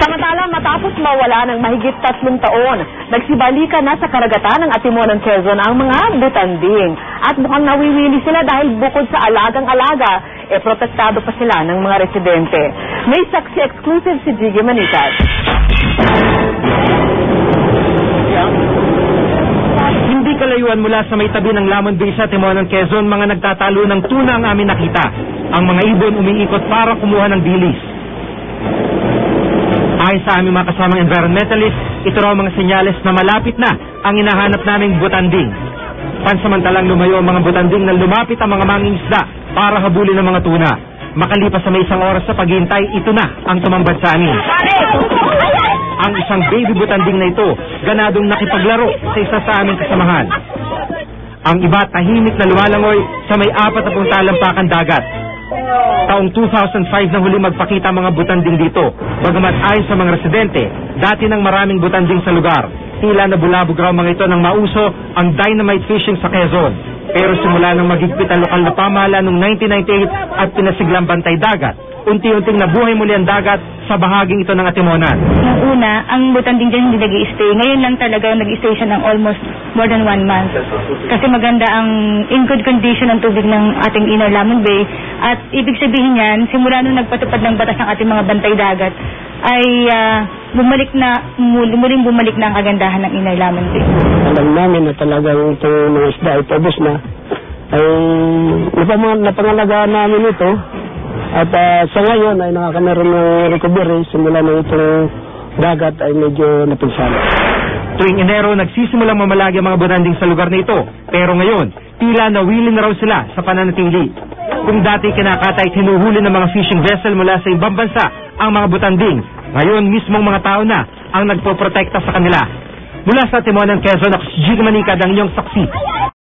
Samantala, matapos mawala ng mahigit 3 taon, nagsibalikan na sa karagatan ng Atimonan, Quezon ang mga butanding. At mukhang nawiwili sila dahil bukod sa alagang-alaga, protestado pa sila ng mga residente. May saksi exclusive si Jiggy Manitas. Hindi kalayuan mula sa may tabi ng Lamon Bay sa Atimonan, Quezon, mga nagtatalo ng tuna ang amin nakita. Ang mga ibon umiikot para kumuha ng bilis. Ayon sa aming mga kasamang environmentalist, ito raw mga senyales na malapit na ang hinahanap naming butanding. Pansamantalang lumayo ang mga butanding na lumapit ang mga mangingisda para habulin ng mga tuna. Makalipas sa may isang oras sa paghihintay, ito na ang tumambad sa amin. Ang isang baby butanding na ito, ganadong nakipaglaro sa isa sa aming kasamahan. Ang iba tahimik na lumalangoy sa may 40 talampakan dagat. Taong 2005 na huli magpakita mga butanding dito. Bagamat ayon sa mga residente, dati nang maraming butanding sa lugar. Tila nabulabog raw mga ito nang mauso ang dynamite fishing sa Quezon. Pero simula nang magigpit ang lokal na pamahalaan noong 1998 at pinasiglang bantay dagat, unti-unting nabuhay muli ang dagat sa bahaging ito ng Atimonan. Nung una, ang butanding dyan hindi nag-i-stay. Ngayon lang talaga nag-i-stay siya ng almost more than 1 month. Kasi maganda ang in good condition ang tubig ng ating Inner Lamon Bay. At ibig sabihin yan, simula nung nagpatupad ng batas ng ating mga bantay dagat, ay muling bumalik na ang kagandahan ng Inner Lamon Bay. Alam namin na talagang itong mga isda ay paubos na. Ay napangalagaan namin ito. At sa ngayon ay nakakameron ng recovery simula na itong dagat ay medyo napinsala. Tuwing Enero, nagsisimulang mamalagi ang mga butanding sa lugar na ito. Pero ngayon, tila nawili na raw sila sa pananatili. Kung dati kinakatay at hinuhuli ng mga fishing vessel mula sa ibang bansa ang mga butanding, ngayon mismong mga tao na ang nagpoprotekta sa kanila. Mula sa Atimonan, Quezon, ako si Jiggy Manitas, ang inyong saksi.